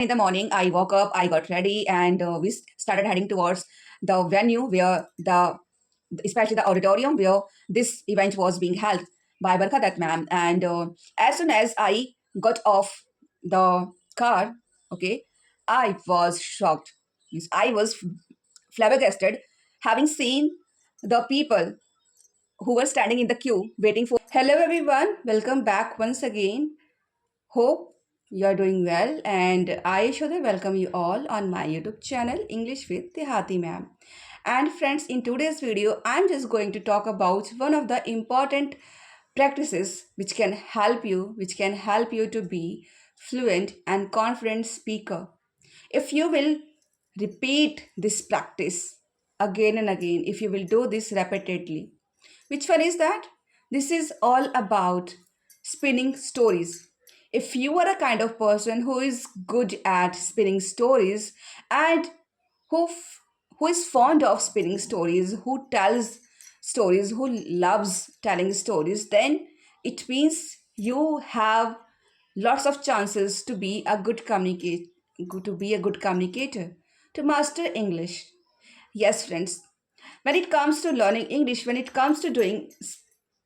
In the morning, I woke up, I got ready, and we started heading towards the venue where especially the auditorium where this event was being held by Barkha Dutt ma'am. And as soon as I got off the car, okay, I was shocked. Means I was flabbergasted having seen the people who were standing in the queue waiting for. Hello, everyone. Welcome back once again. Hope you are doing well, and I should welcome you all on my YouTube channel English with Dehati Ma'am. And friends, in today's video, I'm just going to talk about one of the important practices which can help you to be fluent and confident speaker. If you will repeat this practice again and again, if you will do this repeatedly, which one is that? This is all about spinning stories. If you are a kind of person who is good at spinning stories and who f- who is fond of spinning stories, who tells stories, who loves telling stories, then it means you have lots of chances to be a good communicator, to master English. Yes, friends, when it comes to learning English, when it comes to doing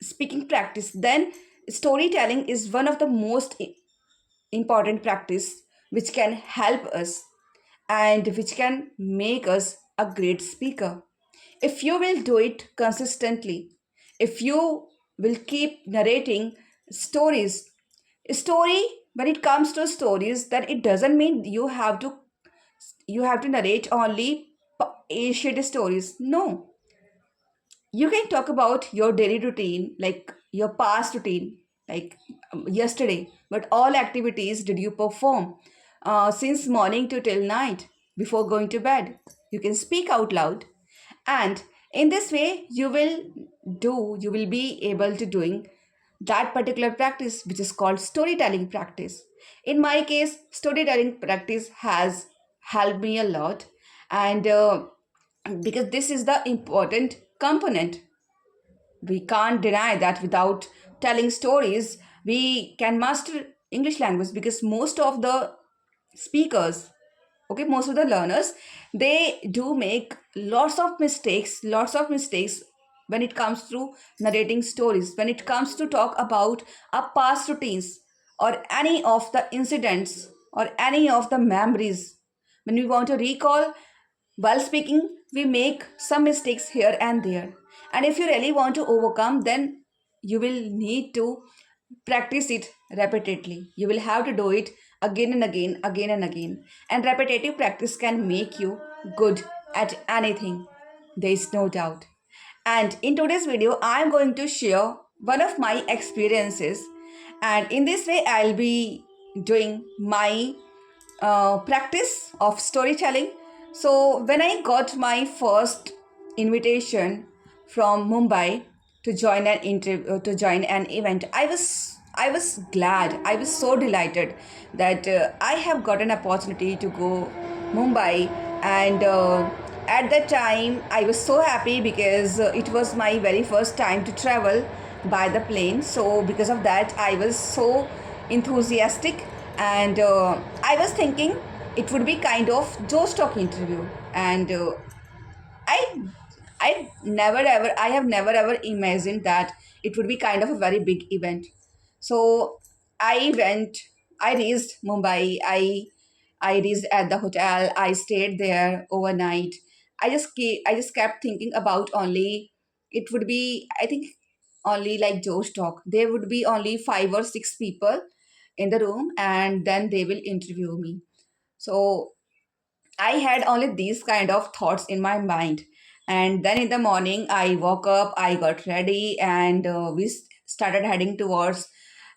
speaking practice, then storytelling is one of the most important practice which can help us and which can make us a great speaker. If you will do it consistently, if you will keep narrating stories, story when it comes to stories, then it doesn't mean you have to narrate only ancient stories. No, you can talk about your daily routine, like your past routine, like yesterday. But all activities did you perform since morning to till night before going to bed? You can speak out loud, and in this way, you will be able to doing that particular practice, which is called storytelling practice. In my case, storytelling practice has helped me a lot, and because this is the important component. We can't deny that without telling stories we can master English language, because most of the speakers, okay, most of the learners, they do make lots of mistakes when it comes to narrating stories, when it comes to talk about our past routines or any of the incidents or any of the memories. When we want to recall while speaking, we make some mistakes here and there. And if you really want to overcome, then you will need to practice it repeatedly. You will have to do it again and again, again and again. And repetitive practice can make you good at anything. There is no doubt. And in today's video, I am going to share one of my experiences. And in this way, I'll be doing my practice of storytelling. So when I got my first invitation from Mumbai to join an event, I was glad. I was so delighted that I have got an opportunity to go Mumbai, and at that time I was so happy because it was my very first time to travel by the plane. So because of that, I was so enthusiastic, and I was thinking it would be kind of Joe Stock interview, and I I have never ever imagined that it would be kind of a very big event. So I went, I reached Mumbai, I reached at the hotel, I stayed there overnight. I just kept thinking about only it would be, I think, only like Joe's talk. There would be only 5 or 6 people in the room, and then they will interview me. So I had only these kind of thoughts in my mind. And then in the morning, I woke up, I got ready, and we started heading towards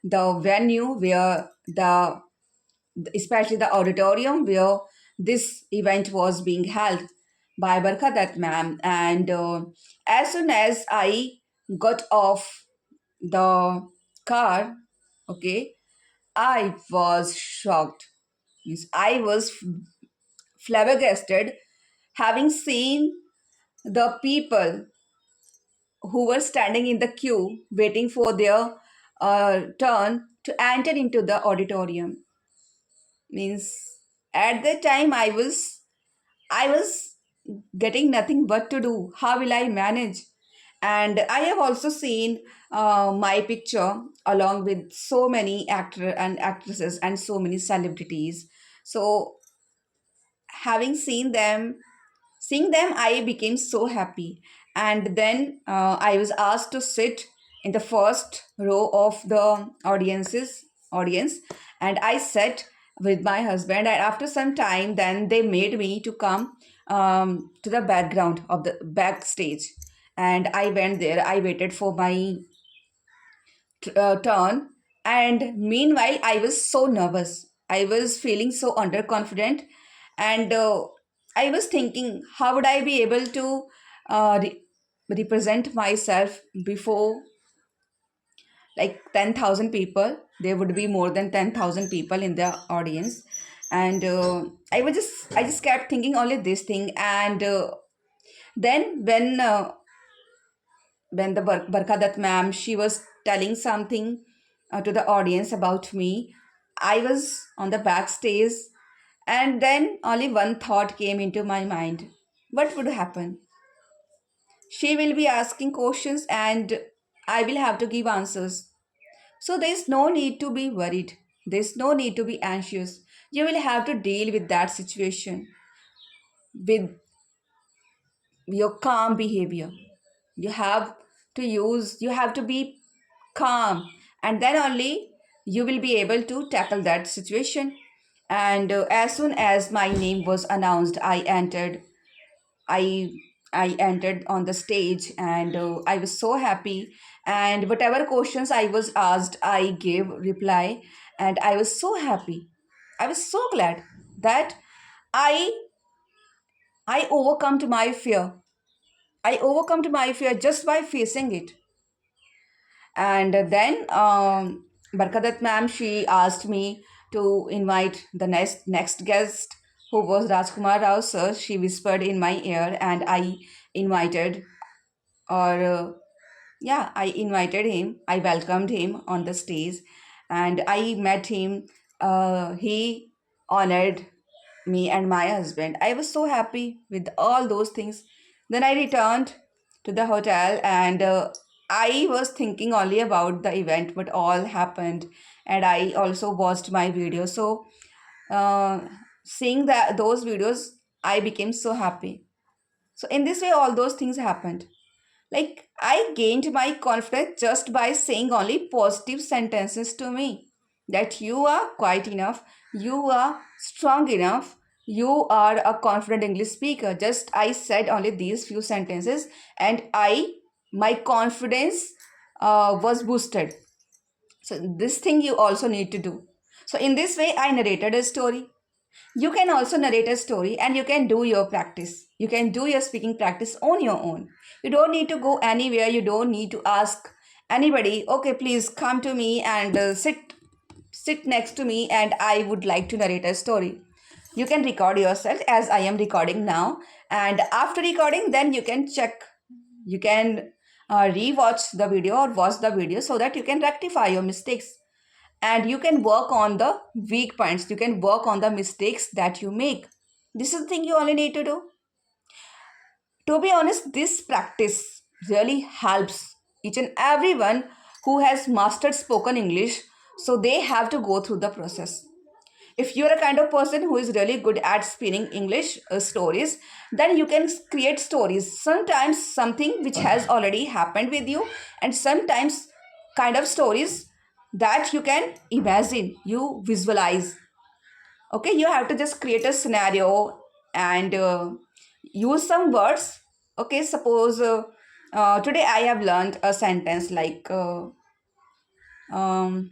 the venue where especially the auditorium where this event was being held by Barkha Dutt ma'am. And as soon as I got off the car, okay, I was shocked. Yes, I was flabbergasted having seen the people who were standing in the queue waiting for their turn to enter into the auditorium. Means At that time, I was getting nothing but to do. How will I manage? And I have also seen my picture along with so many actor and actresses and so many celebrities. So having seen them, seeing them, I became so happy. And then I was asked to sit in the first row of the audience, and I sat with my husband. And after some time, then they made me to come to the background of the backstage, and I went there. I waited for my turn, and meanwhile, I was so nervous. I was feeling so underconfident, and I was thinking, how would I be able to represent myself before like 10,000 people? There would be more than 10,000 people in the audience, and I just kept thinking only this thing. And then when the Barkha Dutt ma'am, she was telling something to the audience about me. I was on the backstage, and then only one thought came into my mind. What would happen? She will be asking questions, and I will have to give answers. So there's no need to be worried. There's no need to be anxious. You will have to deal with that situation with your calm behavior. You have to be calm, and then only you will be able to tackle that situation. And as soon as my name was announced, I entered on the stage, and I was so happy. And whatever questions I was asked, I gave reply, and I was so happy. I was so glad that I I overcome to my fear. I overcome to my fear just by facing it. And then Barkadat ma'am, she asked me to invite the next guest, who was Rajkumar Rao sir. She whispered in my ear, and I invited, or yeah, I invited him. I welcomed him on the stage, and I met him. He honored me and my husband. I was so happy with all those things. Then I returned to the hotel, and I was thinking only about the event, what all happened, and I also watched my video. So uh, seeing that those videos, I became so happy. So in this way, all those things happened. Like, I gained my confidence just by saying only positive sentences to me, that you are quite enough, you are strong enough, you are a confident English speaker. Just I said only these few sentences, and my confidence was boosted. So this thing you also need to do. So in this way, I narrated a story. You can also narrate a story, and you can do your practice. You can do your speaking practice on your own. You don't need to go anywhere. You don't need to ask anybody, okay, please come to me and sit next to me, and I would like to narrate a story. You can record yourself as I am recording now, and after recording, then you can check. You can rewatch the video or watch the video so that you can rectify your mistakes, and you can work on the weak points. You can work on the mistakes that you make. This is the thing you only need to do. To be honest, this practice really helps each and everyone who has mastered spoken English. So they have to go through the process. If you're a kind of person who is really good at spinning English stories, then you can create stories. Sometimes something which has already happened with you, and sometimes kind of stories that you can imagine, you visualize. Okay, you have to just create a scenario and use some words. Okay, suppose today I have learned a sentence like um,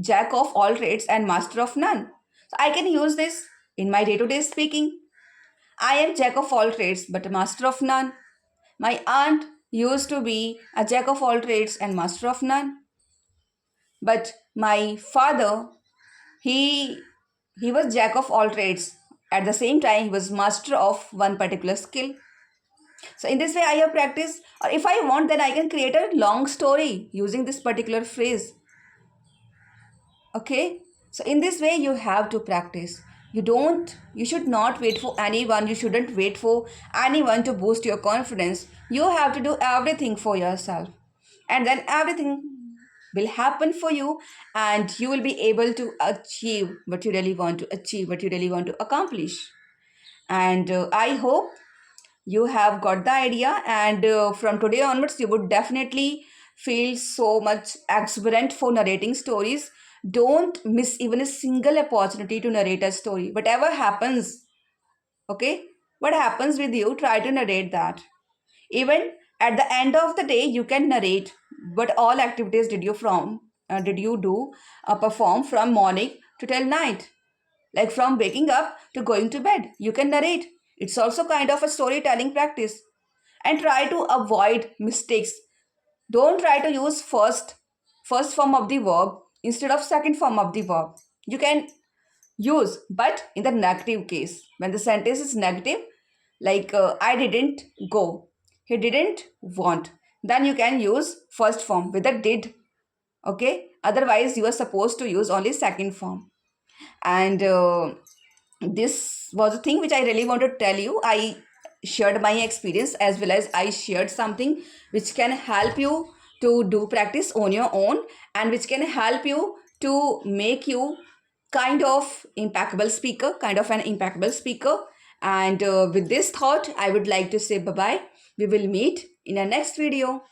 jack of all trades and master of none. So I can use this in my day to day speaking. I am jack of all trades but a master of none. My aunt used to be a jack of all trades and master of none. But my father, he he was jack of all trades. At the same time, he was master of one particular skill. So in this way, I have practiced. Or if I want, then I can create a long story using this particular phrase. Okay. So in this way, you have to practice. You should not wait for anyone. You shouldn't wait for anyone to boost your confidence. You have to do everything for yourself. And then everything will happen for you, and you will be able to achieve what you really want to achieve, what you really want to accomplish. And I hope you have got the idea, and from today onwards you would definitely feel so much exuberant for narrating stories. Don't miss even a single opportunity to narrate a story. Whatever happens, okay, what happens with you, try to narrate that. Even at the end of the day, you can narrate what all activities did you do perform from morning to till night, like from waking up to going to bed. You can narrate. It's also kind of a storytelling practice. And try to avoid mistakes. Don't try to use first form of the verb instead of second form of the verb. You can use, but in the negative case, when the sentence is negative, like I didn't go, he didn't want, then you can use first form with the did. Okay, otherwise you are supposed to use only second form. And this was a thing which I really want to tell you. I shared my experience, as well as I shared something which can help you to do practice on your own, and which can help you to make you kind of an impeccable speaker. And with this thought, I would like to say bye bye. We will meet in our next video.